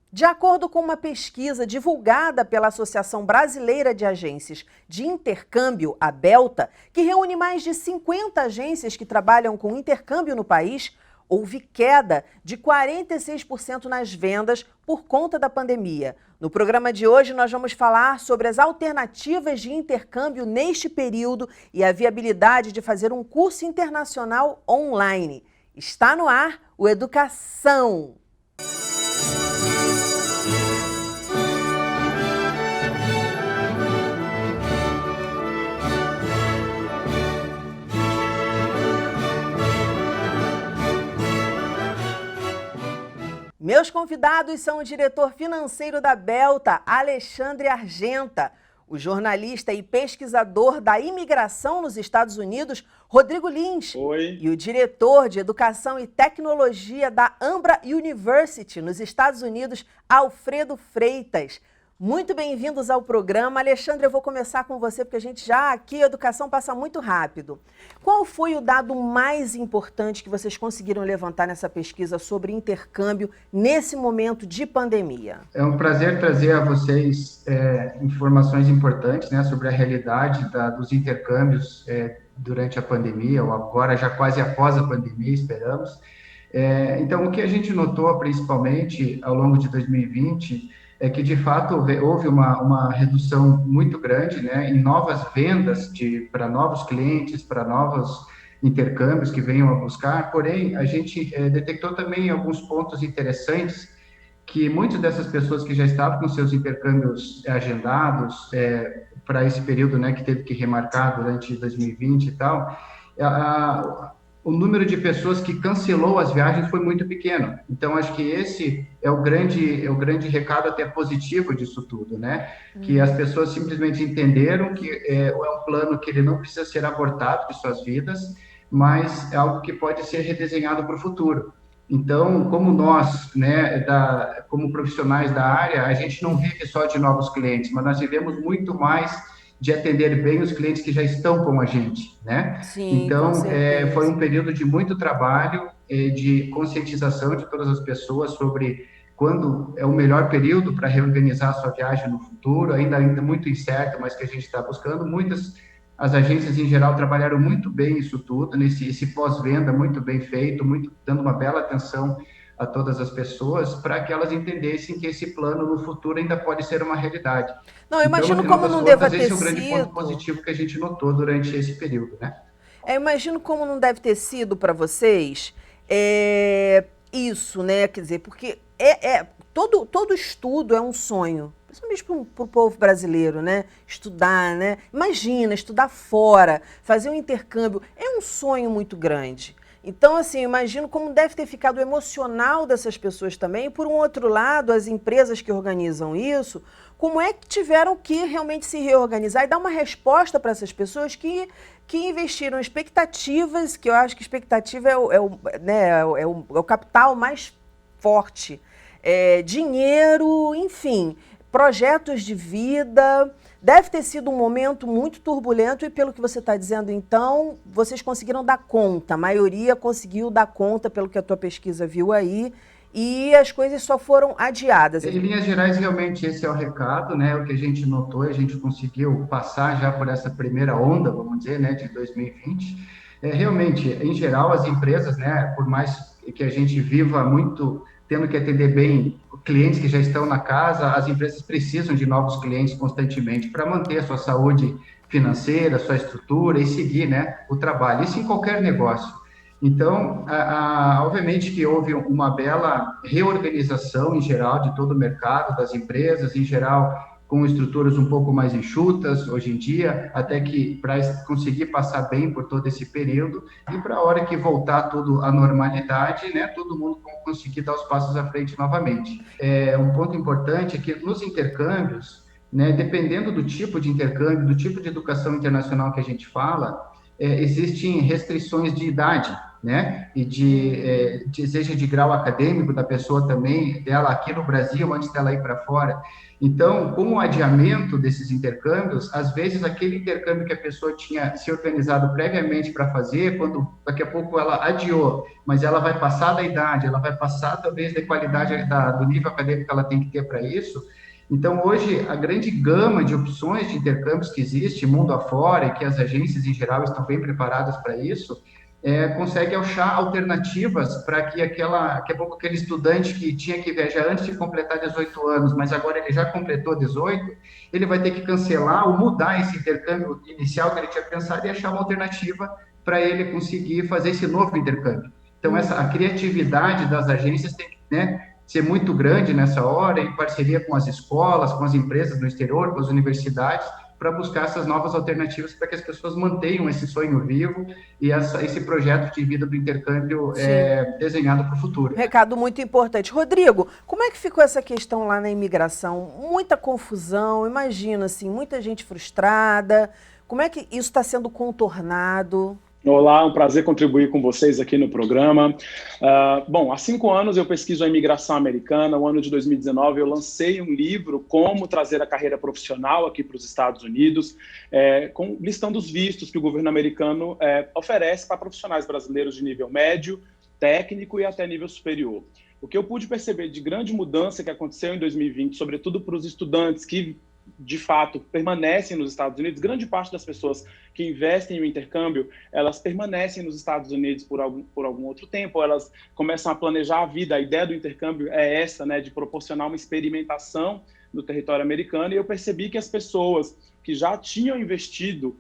De acordo com uma pesquisa divulgada pela Associação Brasileira de Agências de Intercâmbio, a Belta, que reúne mais de 50 agências que trabalham com intercâmbio no país, houve queda de 46% nas vendas por conta da pandemia. No programa de hoje, nós vamos falar sobre as alternativas de intercâmbio neste período e a viabilidade de fazer um curso internacional online. Está no ar o Educação. Meus convidados são o diretor financeiro da Belta, Alexandre Argenta, o jornalista e pesquisador da imigração nos Estados Unidos, Rodrigo Lins, Oi. E o diretor de educação e tecnologia da Ambra University, nos Estados Unidos, Alfredo Freitas. Muito bem-vindos ao programa. Alexandre, eu vou começar com você, porque a gente já aqui, a educação passa muito rápido. Qual foi o dado mais importante que vocês conseguiram levantar nessa pesquisa sobre intercâmbio nesse momento de pandemia? É um prazer trazer a vocês informações importantes, né, sobre a realidade dos intercâmbios durante a pandemia, ou agora já quase após a pandemia, esperamos. Então, o que a gente notou, principalmente ao longo de 2020, é que, de fato, houve uma redução muito grande, né, em novas vendas para novos clientes, para novos intercâmbios que venham a buscar. Porém, a gente detectou também alguns pontos interessantes, que muitas dessas pessoas que já estavam com seus intercâmbios agendados para esse período, né, que teve que remarcar durante 2020 e tal, o número de pessoas que cancelou as viagens foi muito pequeno. Então, acho que esse é o grande recado até positivo disso tudo, né? Que as pessoas simplesmente entenderam que é um plano que ele não precisa ser abortado de suas vidas, mas é algo que pode ser redesenhado para o futuro. Então, como nós, né, como profissionais da área, a gente não vive só de novos clientes, mas nós vivemos muito mais de atender bem os clientes que já estão com a gente, né? Sim, com Então, certeza. foi um período de muito trabalho, de conscientização de todas as pessoas sobre quando é o melhor período para reorganizar a sua viagem no futuro, ainda muito incerto, mas que a gente está buscando. As agências em geral trabalharam muito bem isso tudo, esse pós-venda muito bem feito, dando uma bela atenção a todas as pessoas, para que elas entendessem que esse plano no futuro ainda pode ser uma realidade. Não, eu Então, no imagino final como das não deva contas, ter esse é o grande ponto sido. positivo que a gente notou durante esse período, né? Eu imagino como não deve ter sido para vocês isso, né? Quer dizer, porque todo estudo é um sonho, principalmente para o povo brasileiro, né? Estudar, né? Imagina, estudar fora, fazer um intercâmbio, é um sonho muito grande. Então, assim, eu imagino como deve ter ficado o emocional dessas pessoas também. E, por um outro lado, as empresas que organizam isso, como é que tiveram que realmente se reorganizar e dar uma resposta para essas pessoas que investiram expectativas, que eu acho que expectativa é o capital mais forte. Dinheiro, enfim, projetos de vida. Deve ter sido um momento muito turbulento e, pelo que você está dizendo, então, vocês conseguiram dar conta, a maioria conseguiu dar conta, pelo que a tua pesquisa viu aí, e as coisas só foram adiadas. Em linhas gerais, realmente esse é o recado, né? O que a gente notou, a gente conseguiu passar já por essa primeira onda, vamos dizer, né, de 2020. Realmente, em geral, as empresas, né, por mais que a gente viva muito tendo que atender bem clientes que já estão na casa, as empresas precisam de novos clientes constantemente para manter a sua saúde financeira, sua estrutura e seguir, né, o trabalho. Isso em qualquer negócio. Então, obviamente que houve uma bela reorganização em geral de todo o mercado, das empresas, em geral, com estruturas um pouco mais enxutas hoje em dia, até que para conseguir passar bem por todo esse período e para a hora que voltar tudo à normalidade, né, todo mundo conseguir dar os passos à frente novamente. Um ponto importante é que nos intercâmbios, né, dependendo do tipo de intercâmbio, do tipo de educação internacional que a gente fala, existem restrições de idade. né? E seja de grau acadêmico da pessoa também, dela aqui no Brasil, antes dela ir para fora. Então, com o adiamento desses intercâmbios, às vezes aquele intercâmbio que a pessoa tinha se organizado previamente para fazer, quando daqui a pouco ela adiou, mas ela vai passar da idade, ela vai passar talvez da qualidade do nível acadêmico que ela tem que ter para isso. Então, hoje, a grande gama de opções de intercâmbios que existe, mundo afora, e que as agências em geral estão bem preparadas para isso, consegue achar alternativas para que daqui a pouco aquele estudante que tinha que viajar antes de completar 18 anos, mas agora ele já completou 18, ele vai ter que cancelar ou mudar esse intercâmbio inicial que ele tinha pensado e achar uma alternativa para ele conseguir fazer esse novo intercâmbio. Então, a criatividade das agências tem que, né, ser muito grande nessa hora, em parceria com as escolas, com as empresas no exterior, com as universidades, para buscar essas novas alternativas para que as pessoas mantenham esse sonho vivo e esse projeto de vida do intercâmbio desenhado para o futuro. Recado muito importante. Rodrigo, como é que ficou essa questão lá na imigração? Muita confusão, imagina, assim, muita gente frustrada. Como é que isso está sendo contornado? Olá, um prazer contribuir com vocês aqui no programa. Bom, há 5 anos eu pesquiso a imigração americana. No ano de 2019 eu lancei um livro, Como Trazer a Carreira Profissional aqui para os Estados Unidos, listando os vistos que o governo americano oferece para profissionais brasileiros de nível médio, técnico e até nível superior. O que eu pude perceber de grande mudança que aconteceu em 2020, sobretudo para os estudantes que de fato permanecem nos Estados Unidos, grande parte das pessoas que investem no intercâmbio, elas permanecem nos Estados Unidos por algum outro tempo, elas começam a planejar a vida. A ideia do intercâmbio é essa, né, de proporcionar uma experimentação no território americano, e eu percebi que as pessoas que já tinham investido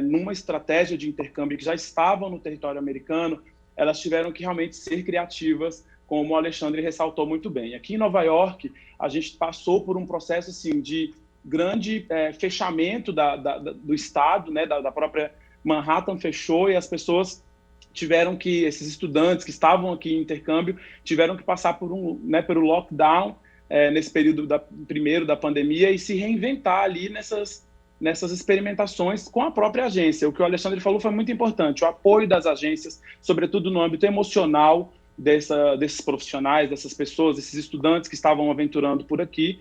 numa estratégia de intercâmbio, que já estavam no território americano, elas tiveram que realmente ser criativas, como o Alexandre ressaltou muito bem. Aqui em Nova York, a gente passou por um processo assim, de grande fechamento do estado, né, da própria Manhattan fechou, e as pessoas tiveram que, esses estudantes que estavam aqui em intercâmbio, tiveram que passar pelo lockdown nesse período primeiro da pandemia e se reinventar ali nessas experimentações com a própria agência. O que o Alexandre falou foi muito importante, o apoio das agências, sobretudo no âmbito emocional desses profissionais, dessas pessoas, desses estudantes que estavam aventurando por aqui,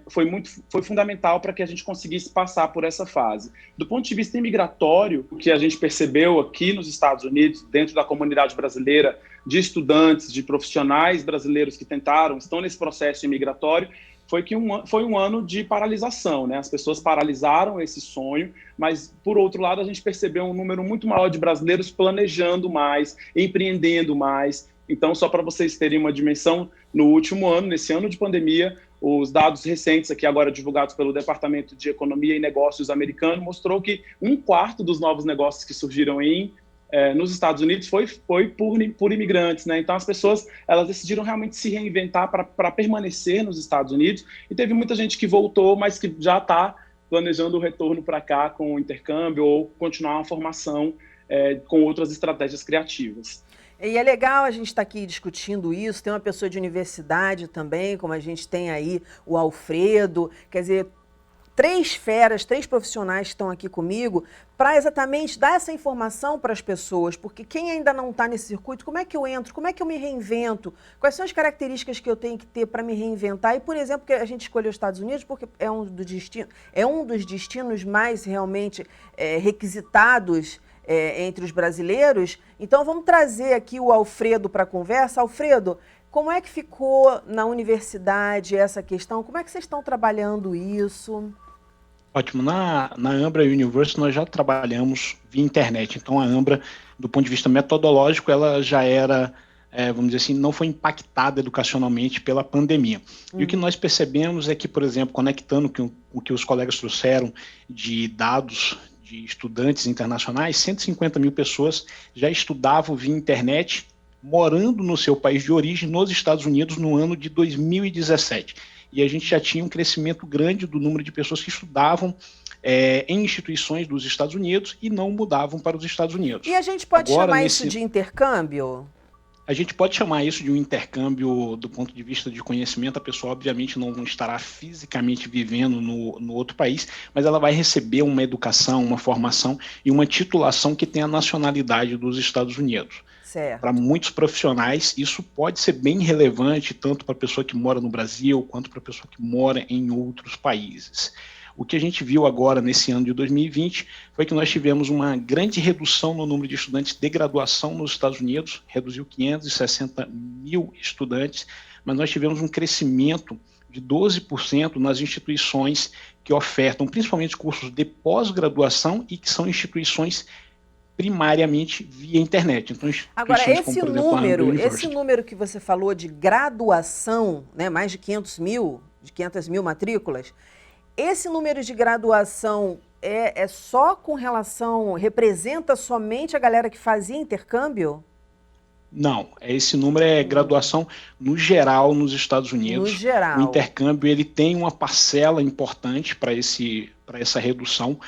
foi fundamental para que a gente conseguisse passar por essa fase. Do ponto de vista imigratório, o que a gente percebeu aqui nos Estados Unidos, dentro da comunidade brasileira, de estudantes, de profissionais brasileiros que estão nesse processo imigratório, foi que foi um ano de paralisação, né? As pessoas paralisaram esse sonho, mas, por outro lado, a gente percebeu um número muito maior de brasileiros planejando mais, empreendendo mais. Então, só para vocês terem uma dimensão, no último ano, nesse ano de pandemia, os dados recentes aqui agora divulgados pelo Departamento de Economia e Negócios americano mostrou que 1/4 dos novos negócios que surgiram nos Estados Unidos foi por imigrantes, né? Então as pessoas elas decidiram realmente se reinventar para permanecer nos Estados Unidos, e teve muita gente que voltou, mas que já está planejando o retorno para cá com o intercâmbio ou continuar uma formação com outras estratégias criativas. E é legal a gente estar aqui discutindo isso. Tem uma pessoa de universidade também, como a gente tem aí o Alfredo, quer dizer, 3 feras, 3 profissionais que estão aqui comigo para exatamente dar essa informação para as pessoas, porque quem ainda não está nesse circuito, como é que eu entro, como é que eu me reinvento, quais são as características que eu tenho que ter para me reinventar. E, por exemplo, que a gente escolheu os Estados Unidos porque é um dos destinos mais realmente requisitados entre os brasileiros. Então vamos trazer aqui o Alfredo para a conversa. Alfredo, como é que ficou na universidade essa questão? Como é que vocês estão trabalhando isso? Ótimo. Na Ambra University nós já trabalhamos via internet. Então a Ambra, do ponto de vista metodológico, ela já era, vamos dizer assim, não foi impactada educacionalmente pela pandemia. E o que nós percebemos é que, por exemplo, conectando com o que os colegas trouxeram de dados de estudantes internacionais, 150 mil pessoas já estudavam via internet, morando no seu país de origem, nos Estados Unidos, no ano de 2017. E a gente já tinha um crescimento grande do número de pessoas que estudavam em instituições dos Estados Unidos e não mudavam para os Estados Unidos. E a gente pode chamar isso de intercâmbio? A gente pode chamar isso de um intercâmbio do ponto de vista de conhecimento. A pessoa, obviamente, não estará fisicamente vivendo no outro país, mas ela vai receber uma educação, uma formação e uma titulação que tem a nacionalidade dos Estados Unidos. Para muitos profissionais, isso pode ser bem relevante, tanto para a pessoa que mora no Brasil, quanto para a pessoa que mora em outros países. O que a gente viu agora nesse ano de 2020 foi que nós tivemos uma grande redução no número de estudantes de graduação nos Estados Unidos, reduziu 560 mil estudantes, mas nós tivemos um crescimento de 12% nas instituições que ofertam principalmente cursos de pós-graduação e que são instituições primariamente via internet. Então, agora, esse número que você falou de graduação, né, mais de 500 mil matrículas, esse número de graduação é só com relação, representa somente a galera que fazia intercâmbio? Não, esse número é graduação no geral nos Estados Unidos. No geral. O intercâmbio ele tem uma parcela importante para essa redução.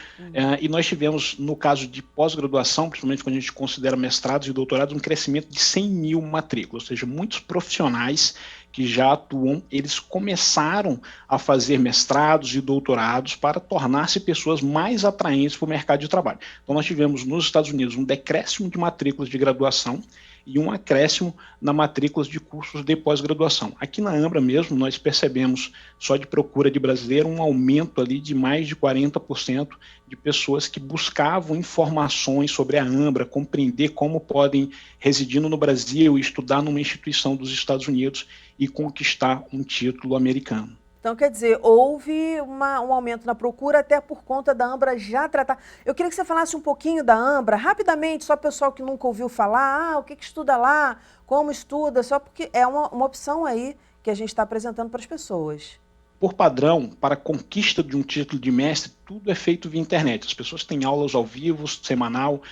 E nós tivemos, no caso de pós-graduação, principalmente quando a gente considera mestrados e doutorados, um crescimento de 100 mil matrículas, ou seja, muitos profissionais que já atuam, eles começaram a fazer mestrados e doutorados para tornar-se pessoas mais atraentes para o mercado de trabalho. Então, nós tivemos nos Estados Unidos um decréscimo de matrículas de graduação e um acréscimo na matrículas de cursos de pós-graduação. Aqui na Ambra mesmo, nós percebemos, só de procura de brasileiro, um aumento ali de mais de 40% de pessoas que buscavam informações sobre a Ambra, compreender como podem, residindo no Brasil, estudar numa instituição dos Estados Unidos e conquistar um título americano. Então, quer dizer, houve um aumento na procura até por conta da Ambra já tratar. Eu queria que você falasse um pouquinho da Ambra, rapidamente, só o pessoal que nunca ouviu falar, o que estuda lá, como estuda, só porque é uma opção aí que a gente está apresentando para as pessoas. Por padrão, para a conquista de um título de mestre, tudo é feito via internet. As pessoas têm aulas ao vivo, semanal.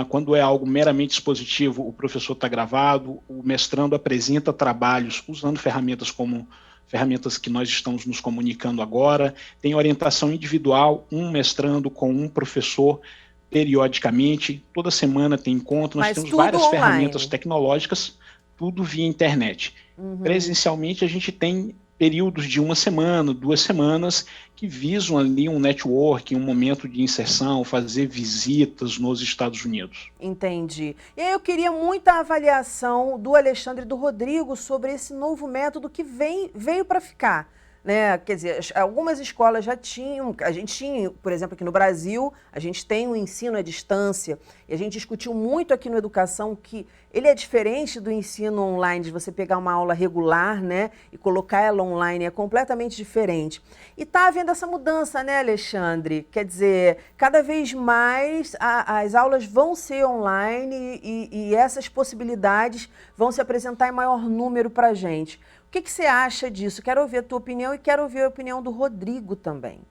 Quando é algo meramente expositivo, o professor está gravado, o mestrando apresenta trabalhos usando ferramentas como ferramentas que nós estamos nos comunicando agora, tem orientação individual, um mestrando com um professor periodicamente, toda semana tem encontro, nós temos várias ferramentas tecnológicas, tudo via internet. Presencialmente a gente tem períodos de 1 semana, 2 semanas, que visam ali um networking, um momento de inserção, fazer visitas nos Estados Unidos. Entendi. E aí eu queria muita avaliação do Alexandre e do Rodrigo sobre esse novo método que veio para ficar. Né? Quer dizer, algumas escolas já tinham, a gente tinha, por exemplo, aqui no Brasil, a gente tem um ensino à distância, e a gente discutiu muito aqui no Educação que ele é diferente do ensino online, de você pegar uma aula regular, né, e colocar ela online, é completamente diferente. E está havendo essa mudança, né, Alexandre? Quer dizer, cada vez mais as aulas vão ser online e essas possibilidades vão se apresentar em maior número para a gente. O que você acha disso? Quero ouvir a tua opinião e quero ouvir a opinião do Rodrigo também.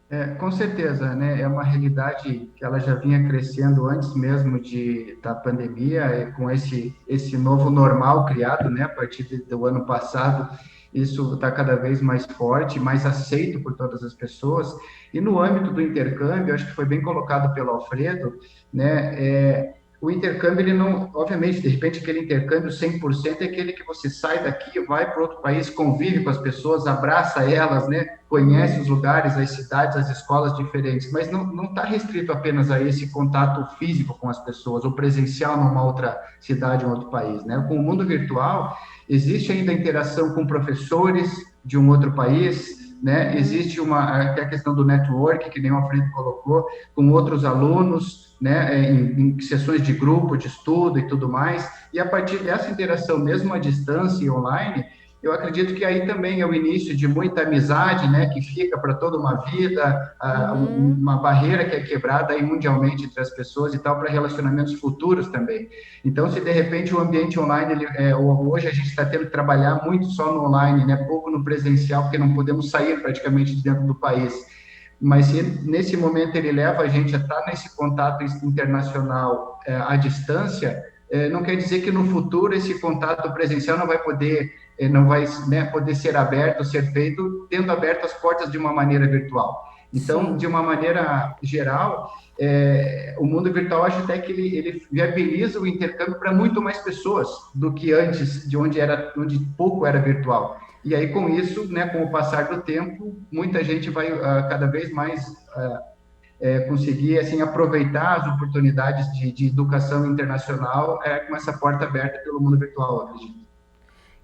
Com certeza, né? É uma realidade que ela já vinha crescendo antes mesmo da pandemia, com esse novo normal criado, né? A partir do ano passado, isso está cada vez mais forte, mais aceito por todas as pessoas. E no âmbito do intercâmbio, acho que foi bem colocado pelo Alfredo, né? O intercâmbio, ele não, obviamente, de repente, aquele intercâmbio 100% é aquele que você sai daqui, vai para outro país, convive com as pessoas, abraça elas, né? Conhece os lugares, as cidades, as escolas diferentes, mas não está restrito apenas a esse contato físico com as pessoas, ou presencial numa outra cidade, em outro país, né? Com o mundo virtual, existe ainda a interação com professores de um outro país, né? Existe até a questão do network, que nem o Alfredo colocou, com outros alunos, né, em sessões de grupo, de estudo e tudo mais, e a partir dessa interação, mesmo à distância e online, eu acredito que aí também é o início de muita amizade, né, que fica para toda uma vida, uma barreira que é quebrada aí mundialmente entre as pessoas e tal, para relacionamentos futuros também. Então, se de repente o ambiente online, hoje a gente está tendo que trabalhar muito só no online, né, pouco no presencial, porque não podemos sair praticamente de dentro do país. Mas se nesse momento ele leva a gente a estar nesse contato internacional à distância, não quer dizer que no futuro esse contato presencial não vai poder, né, poder ser aberto, ser feito, tendo aberto as portas de uma maneira virtual. Então, Sim. de uma maneira geral, o mundo virtual, acho até que ele viabiliza o intercâmbio para muito mais pessoas do que antes, onde pouco era virtual. E aí, com isso, né, com o passar do tempo, muita gente vai cada vez mais conseguir assim, aproveitar as oportunidades de educação internacional com essa porta aberta pelo mundo virtual, eu acredito.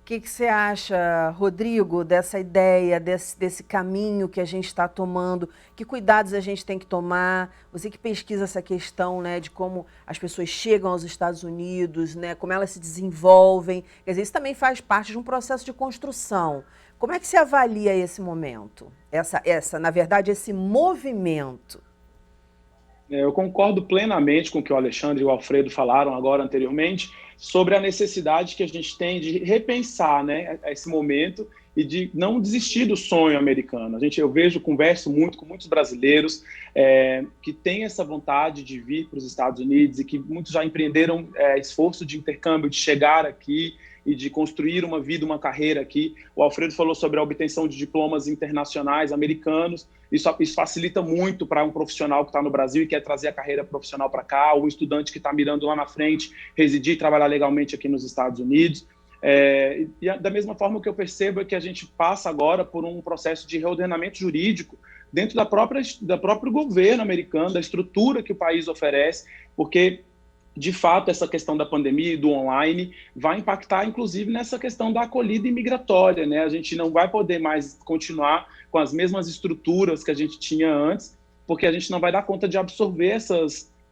O que você acha, Rodrigo, dessa ideia, desse caminho que a gente está tomando? Que cuidados a gente tem que tomar? Você que pesquisa essa questão, né, de como as pessoas chegam aos Estados Unidos, né, como elas se desenvolvem. Quer dizer, isso também faz parte de um processo de construção. Como é que você avalia esse momento? Na verdade, esse movimento? Eu concordo plenamente com o que o Alexandre e o Alfredo falaram agora anteriormente sobre a necessidade que a gente tem de repensar, né, esse momento e de não desistir do sonho americano. Converso muito com muitos brasileiros que têm essa vontade de vir para os Estados Unidos e que muitos já empreenderam esforço de intercâmbio, de chegar aqui e de construir uma vida, uma carreira aqui. O Alfredo falou sobre a obtenção de diplomas internacionais americanos. Isso facilita muito para um profissional que está no Brasil e quer trazer a carreira profissional para cá, ou um estudante que está mirando lá na frente, residir e trabalhar legalmente aqui nos Estados Unidos. E da mesma forma que eu percebo é que a gente passa agora por um processo de reordenamento jurídico dentro do próprio governo americano, da estrutura que o país oferece, porque de fato, essa questão da pandemia e do online vai impactar, inclusive, nessa questão da acolhida imigratória, né? A gente não vai poder mais continuar com as mesmas estruturas que a gente tinha antes, porque a gente não vai dar conta de absorver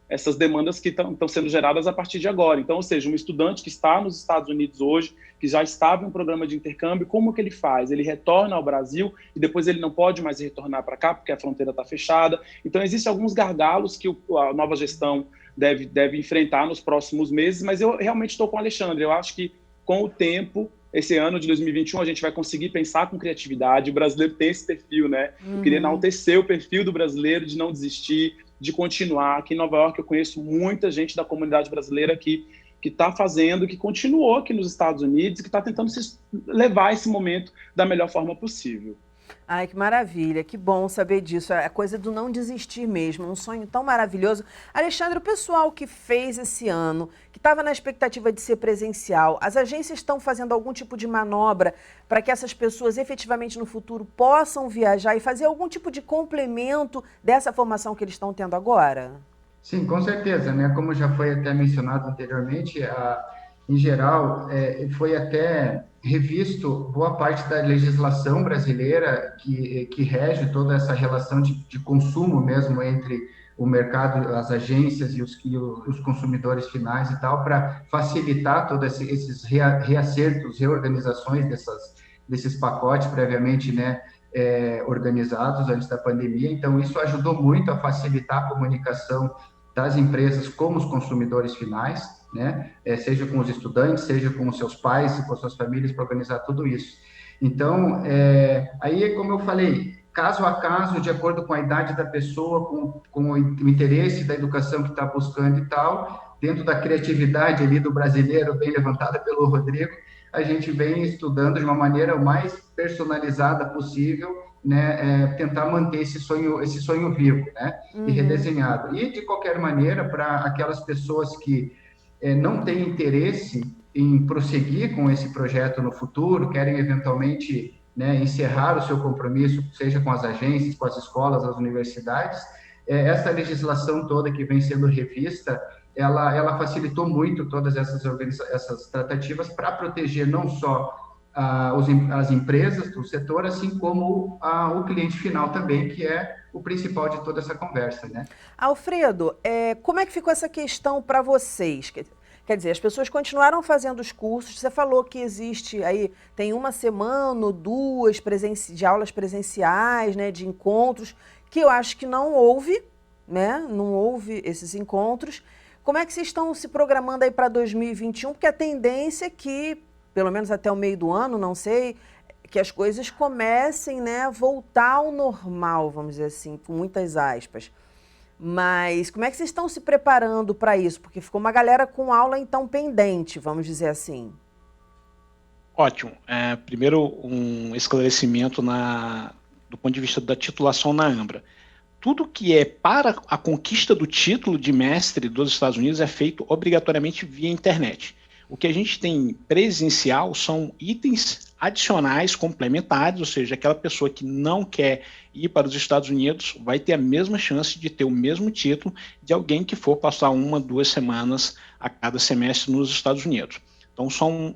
essas demandas que estão sendo geradas a partir de agora. Então, ou seja, um estudante que está nos Estados Unidos hoje, que já estava em um programa de intercâmbio, como que ele faz? Ele retorna ao Brasil e depois ele não pode mais retornar para cá, porque a fronteira está fechada. Então, existem alguns gargalos que a nova gestão deve enfrentar nos próximos meses, mas eu realmente estou com o Alexandre. Eu acho que, com o tempo, esse ano de 2021, a gente vai conseguir pensar com criatividade. O brasileiro tem esse perfil, né? Eu queria enaltecer o perfil do brasileiro de não desistir, de continuar. Aqui em Nova York, eu conheço muita gente da comunidade brasileira que está fazendo, que continuou aqui nos Estados Unidos, que está tentando levar esse momento da melhor forma possível. Ai, que maravilha, que bom saber disso. É a coisa do não desistir mesmo, um sonho tão maravilhoso. Alexandre, o pessoal que fez esse ano, que estava na expectativa de ser presencial, as agências estão fazendo algum tipo de manobra para que essas pessoas efetivamente no futuro possam viajar e fazer algum tipo de complemento dessa formação que eles estão tendo agora? Sim, com certeza, né? Como já foi até mencionado anteriormente, em geral, foi até revisto boa parte da legislação brasileira que rege toda essa relação de consumo mesmo entre o mercado, as agências e os consumidores finais e tal, para facilitar todos esses reacertos, reorganizações desses pacotes previamente, né, organizados antes da pandemia. Então, isso ajudou muito a facilitar a comunicação das empresas com os consumidores finais, né? Seja com os estudantes, seja com os seus pais e com as suas famílias, para organizar tudo isso. Então, aí, como eu falei, caso a caso, de acordo com a idade da pessoa, com o interesse da educação que está buscando e tal, dentro da criatividade ali do brasileiro, bem levantada pelo Rodrigo, a gente vem estudando de uma maneira o mais personalizada possível, né, tentar manter esse sonho vivo, né, e redesenhado. E, de qualquer maneira, para aquelas pessoas que não têm interesse em prosseguir com esse projeto no futuro, querem eventualmente, né, encerrar o seu compromisso, seja com as agências, com as escolas, as universidades, essa legislação toda que vem sendo revista, ela facilitou muito todas essas tratativas para proteger não só as empresas do setor, assim como o cliente final também, que é o principal de toda essa conversa, né? Alfredo, como é que ficou essa questão para vocês? Quer dizer, as pessoas continuaram fazendo os cursos, você falou que existe aí, tem uma semana ou duas de aulas presenciais, né, de encontros, que eu acho que não houve, né, não houve esses encontros. Como é que vocês estão se programando aí para 2021? Porque a tendência é que, pelo menos até o meio do ano, não sei, que as coisas comecem, né, a voltar ao normal, vamos dizer assim, com muitas aspas. Mas como é que vocês estão se preparando para isso? Porque ficou uma galera com aula, então, pendente, vamos dizer assim. Ótimo. Primeiro, um esclarecimento do ponto de vista da titulação na Ambra. tudo que é para a conquista do título de mestre dos Estados Unidos é feito obrigatoriamente via internet. O que a gente tem presencial são itens adicionais, complementares, ou seja, aquela pessoa que não quer ir para os Estados Unidos vai ter a mesma chance de ter o mesmo título de alguém que for passar 1, 2 semanas a cada semestre nos Estados Unidos. Então, são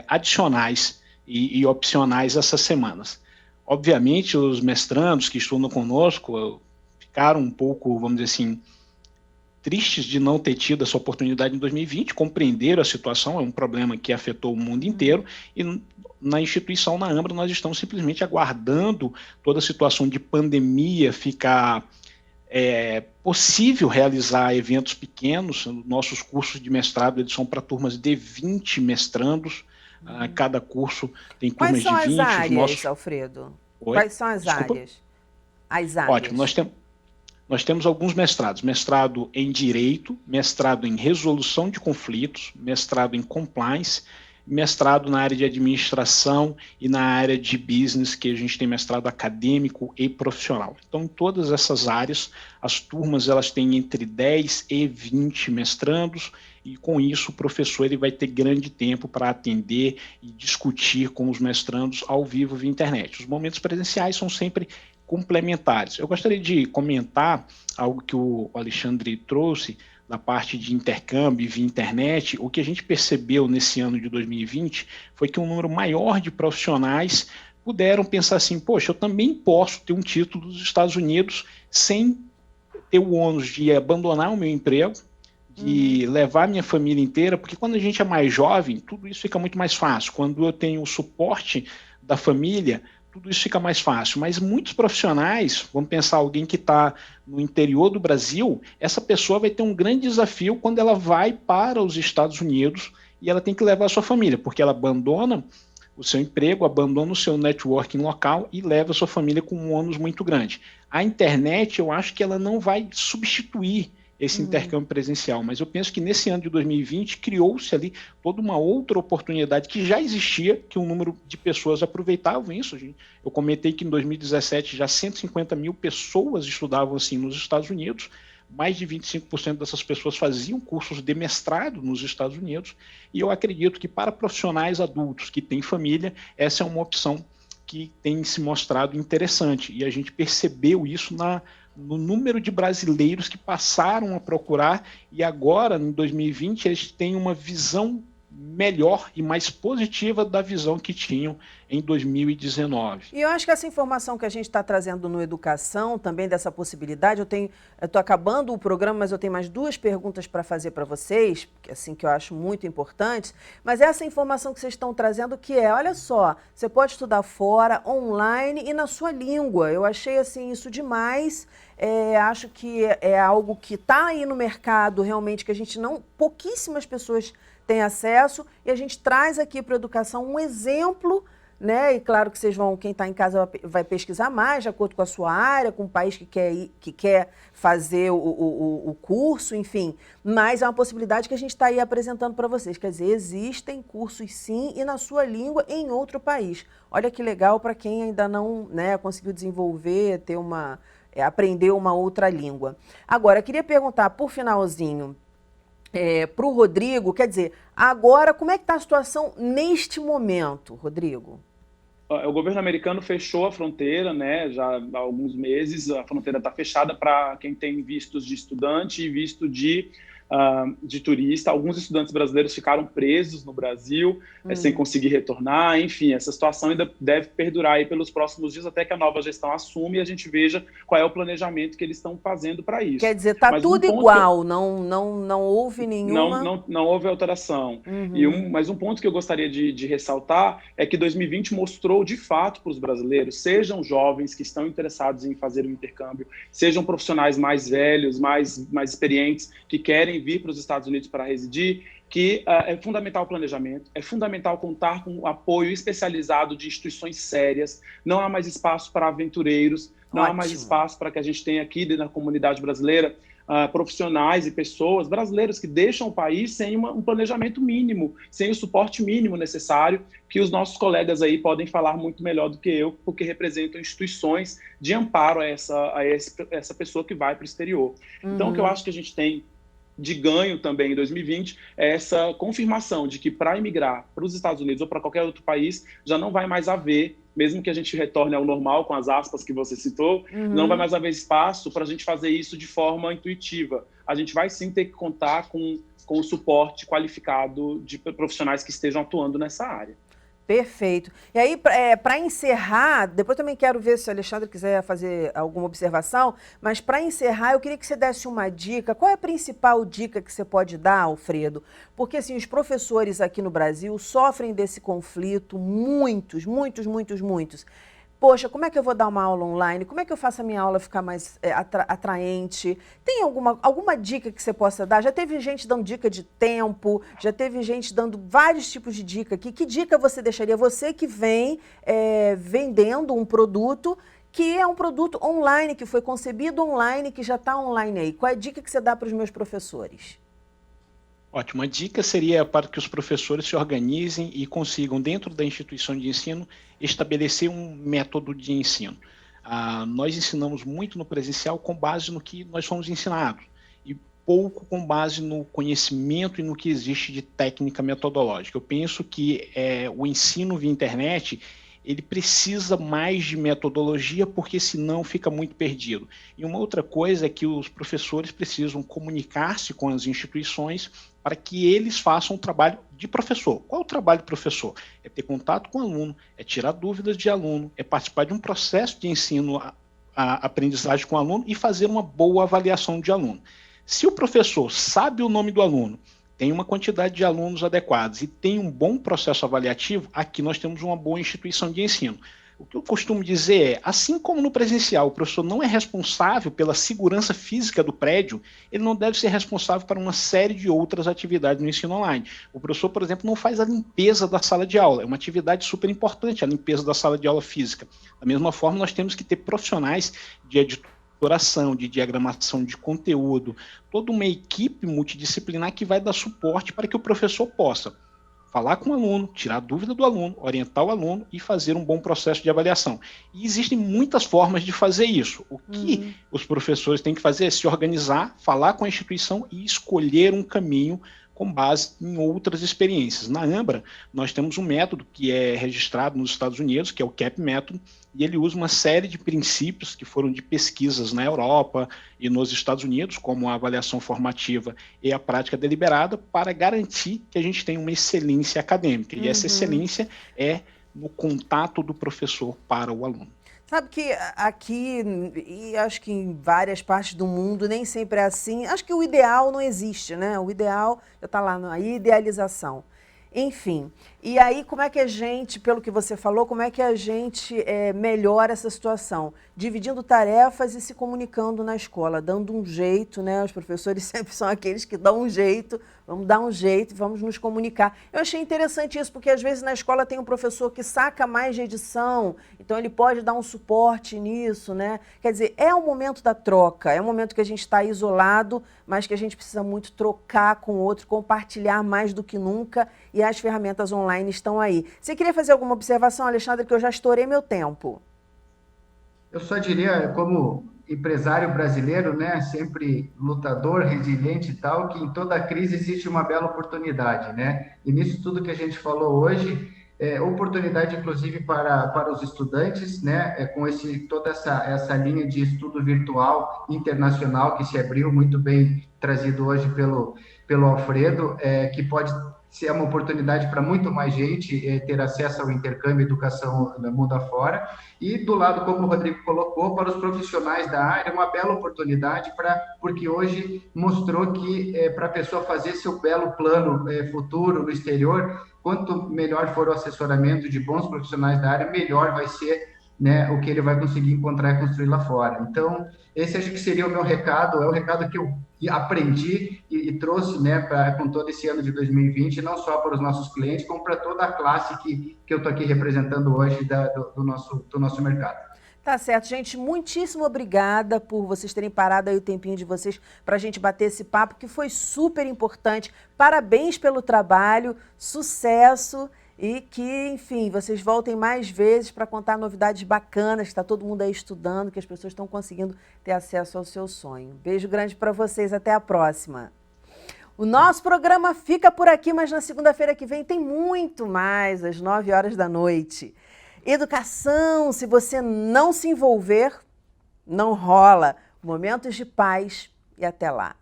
adicionais e opcionais essas semanas. Obviamente, os mestrandos que estudam conosco ficaram um pouco, vamos dizer assim, tristes de não ter tido essa oportunidade em 2020, compreenderam a situação, é um problema que afetou o mundo inteiro, e na instituição, na Ambra, nós estamos simplesmente aguardando toda a situação de pandemia ficar possível realizar eventos pequenos. Nossos cursos de mestrado eles são para turmas de 20 mestrandos, cada curso tem turmas de 20. Quais são as áreas, Alfredo? Oi? Quais são as áreas? As áreas. Ótimo, nós temos alguns mestrados, mestrado em Direito, mestrado em Resolução de Conflitos, mestrado em Compliance, mestrado na área de Administração e na área de Business, que a gente tem mestrado acadêmico e profissional. Então, em todas essas áreas, as turmas elas têm entre 10 e 20 mestrandos, e com isso o professor ele vai ter grande tempo para atender e discutir com os mestrandos ao vivo via internet. Os momentos presenciais são sempre complementares. Eu gostaria de comentar algo que o Alexandre trouxe da parte de intercâmbio via internet. O que a gente percebeu nesse ano de 2020 foi que um número maior de profissionais puderam pensar assim, poxa, eu também posso ter um título dos Estados Unidos sem ter o ônus de abandonar o meu emprego, de levar minha família inteira, porque quando a gente é mais jovem, tudo isso fica muito mais fácil. Quando eu tenho o suporte da família, tudo isso fica mais fácil, mas muitos profissionais, vamos pensar alguém que está no interior do Brasil, essa pessoa vai ter um grande desafio quando ela vai para os Estados Unidos e ela tem que levar a sua família, porque ela abandona o seu emprego, abandona o seu networking local e leva a sua família com um ônus muito grande. A internet, eu acho que ela não vai substituir esse intercâmbio presencial, mas eu penso que nesse ano de 2020 criou-se ali toda uma outra oportunidade que já existia, que um número de pessoas aproveitavam isso. Eu comentei que em 2017 já 150 mil pessoas estudavam assim nos Estados Unidos, mais de 25% dessas pessoas faziam cursos de mestrado nos Estados Unidos, e eu acredito que para profissionais adultos que têm família, essa é uma opção que tem se mostrado interessante, e a gente percebeu isso no número de brasileiros que passaram a procurar, e agora, em 2020, eles têm uma visão melhor e mais positiva da visão que tinham em 2019. E eu acho que essa informação que a gente está trazendo no Educação, também dessa possibilidade, eu estou acabando o programa, mas eu tenho mais 2 perguntas para fazer para vocês, assim, que eu acho muito importantes, mas essa informação que vocês estão trazendo que olha só, você pode estudar fora, online e na sua língua. Eu achei assim isso demais. Acho que é algo que está aí no mercado realmente, que a gente pouquíssimas pessoas têm acesso, e a gente traz aqui para a Educação um exemplo, né? E claro que quem está em casa vai pesquisar mais, de acordo com a sua área, com o país que quer fazer o curso, enfim. Mas é uma possibilidade que a gente está aí apresentando para vocês. Quer dizer, existem cursos sim, e na sua língua em outro país. Olha que legal para quem ainda não, né, conseguiu desenvolver, aprender uma outra língua. Agora, eu queria perguntar, por finalzinho, para o Rodrigo, quer dizer, agora, como é que está a situação neste momento, Rodrigo? O governo americano fechou a fronteira, né, já há alguns meses. A fronteira está fechada para quem tem vistos de estudante e visto de turista. Alguns estudantes brasileiros ficaram presos no Brasil, sem conseguir retornar. Enfim, essa situação ainda deve perdurar aí pelos próximos dias, até que a nova gestão assume e a gente veja qual é o planejamento que eles estão fazendo para isso. Quer dizer, está tudo igual, não houve nenhuma... Não houve alteração. Mas um ponto que eu gostaria de ressaltar é que 2020 mostrou, de fato, para os brasileiros, sejam jovens que estão interessados em fazer um intercâmbio, sejam profissionais mais velhos, mais experientes, que querem vir para os Estados Unidos para residir, que é fundamental o planejamento, é fundamental contar com o apoio especializado de instituições sérias. Não há mais espaço para aventureiros, não há mais espaço para que a gente tenha aqui na comunidade brasileira profissionais e pessoas brasileiros que deixam o país sem um planejamento mínimo, sem o suporte mínimo necessário, que os nossos colegas aí podem falar muito melhor do que eu, porque representam instituições de amparo a essa pessoa que vai para o exterior. Então, o que eu acho que a gente tem de ganho também em 2020 é essa confirmação de que para emigrar para os Estados Unidos ou para qualquer outro país já não vai mais haver, mesmo que a gente retorne ao normal, com as aspas que você citou, não vai mais haver espaço para a gente fazer isso de forma intuitiva. A gente vai sim ter que contar com o suporte qualificado de profissionais que estejam atuando nessa área. Perfeito. E aí, para encerrar, depois também quero ver se o Alexandre quiser fazer alguma observação, mas para encerrar, eu queria que você desse uma dica. Qual é a principal dica que você pode dar, Alfredo? Porque assim, os professores aqui no Brasil sofrem desse conflito, muitos. Poxa, como é que eu vou dar uma aula online? Como é que eu faço a minha aula ficar mais atraente? Tem alguma dica que você possa dar? Já teve gente dando dica de tempo, já teve gente dando vários tipos de dica aqui. Que dica você deixaria? Você que vem vendendo um produto que é um produto online, que foi concebido online, que já está online aí. Qual é a dica que você dá para os meus professores? Ótimo. A dica seria para que os professores se organizem e consigam, dentro da instituição de ensino, estabelecer um método de ensino. Nós ensinamos muito no presencial com base no que nós fomos ensinados e pouco com base no conhecimento e no que existe de técnica metodológica. Eu penso que o ensino via internet ele precisa mais de metodologia, porque senão fica muito perdido. E uma outra coisa é que os professores precisam comunicar-se com as instituições para que eles façam o trabalho de professor. Qual é o trabalho de professor? É ter contato com o aluno, é tirar dúvidas de aluno, é participar de um processo de ensino, a aprendizagem com o aluno e fazer uma boa avaliação de aluno. Se o professor sabe o nome do aluno, tem uma quantidade de alunos adequados e tem um bom processo avaliativo, aqui nós temos uma boa instituição de ensino. O que eu costumo dizer é, assim como no presencial o professor não é responsável pela segurança física do prédio, ele não deve ser responsável para uma série de outras atividades no ensino online. O professor, por exemplo, não faz a limpeza da sala de aula, é uma atividade super importante, a limpeza da sala de aula física. Da mesma forma, nós temos que ter profissionais de editoração, de diagramação de conteúdo, toda uma equipe multidisciplinar que vai dar suporte para que o professor possa falar com o aluno, tirar a dúvida do aluno, orientar o aluno e fazer um bom processo de avaliação. E existem muitas formas de fazer isso. O que os professores têm que fazer é se organizar, falar com a instituição e escolher um caminho com base em outras experiências. Na Ambra, nós temos um método que é registrado nos Estados Unidos, que é o CAP Método, e ele usa uma série de princípios que foram de pesquisas na Europa e nos Estados Unidos, como a avaliação formativa e a prática deliberada, para garantir que a gente tenha uma excelência acadêmica. E essa excelência é no contato do professor para o aluno. Sabe que aqui, e acho que em várias partes do mundo, nem sempre é assim. Acho que o ideal não existe, né? O ideal já está lá na idealização. Enfim, e aí como é que a gente, pelo que você falou, como é que a gente melhora essa situação? Dividindo tarefas e se comunicando na escola, dando um jeito, né? Os professores sempre são aqueles que dão um jeito, vamos dar um jeito, vamos nos comunicar. Eu achei interessante isso, porque às vezes na escola tem um professor que saca mais de edição, então ele pode dar um suporte nisso, né? Quer dizer, é o momento da troca, é um momento que a gente está isolado, mas que a gente precisa muito trocar com o outro, compartilhar mais do que nunca, e as ferramentas online estão aí. Você queria fazer alguma observação, Alexandre, que eu já estourei meu tempo? Eu só diria, como empresário brasileiro, né, sempre lutador, resiliente e tal, que em toda crise existe uma bela oportunidade, né? E nisso tudo que a gente falou hoje, oportunidade inclusive para os estudantes, né, com toda essa linha de estudo virtual internacional que se abriu, muito bem trazido hoje pelo Alfredo, que pode ser uma oportunidade para muito mais gente ter acesso ao intercâmbio e educação no mundo afora. E do lado, como o Rodrigo colocou, para os profissionais da área, uma bela oportunidade, porque hoje mostrou que para a pessoa fazer seu belo plano futuro no exterior, quanto melhor for o assessoramento de bons profissionais da área, melhor vai ser, né, o que ele vai conseguir encontrar e construir lá fora. Então, esse acho que seria o meu recado, é o recado que eu aprendi e trouxe, né, com todo esse ano de 2020, não só para os nossos clientes, como para toda a classe que eu estou aqui representando hoje do nosso mercado. Tá certo, gente. Muitíssimo obrigada por vocês terem parado aí o tempinho de vocês para a gente bater esse papo, que foi super importante. Parabéns pelo trabalho, sucesso e que, enfim, vocês voltem mais vezes para contar novidades bacanas, que está todo mundo aí estudando, que as pessoas estão conseguindo ter acesso ao seu sonho. Beijo grande para vocês, até a próxima. O nosso programa fica por aqui, mas na segunda-feira que vem tem muito mais, às 9 horas da noite. Educação, se você não se envolver, não rola. Momentos de paz e até lá.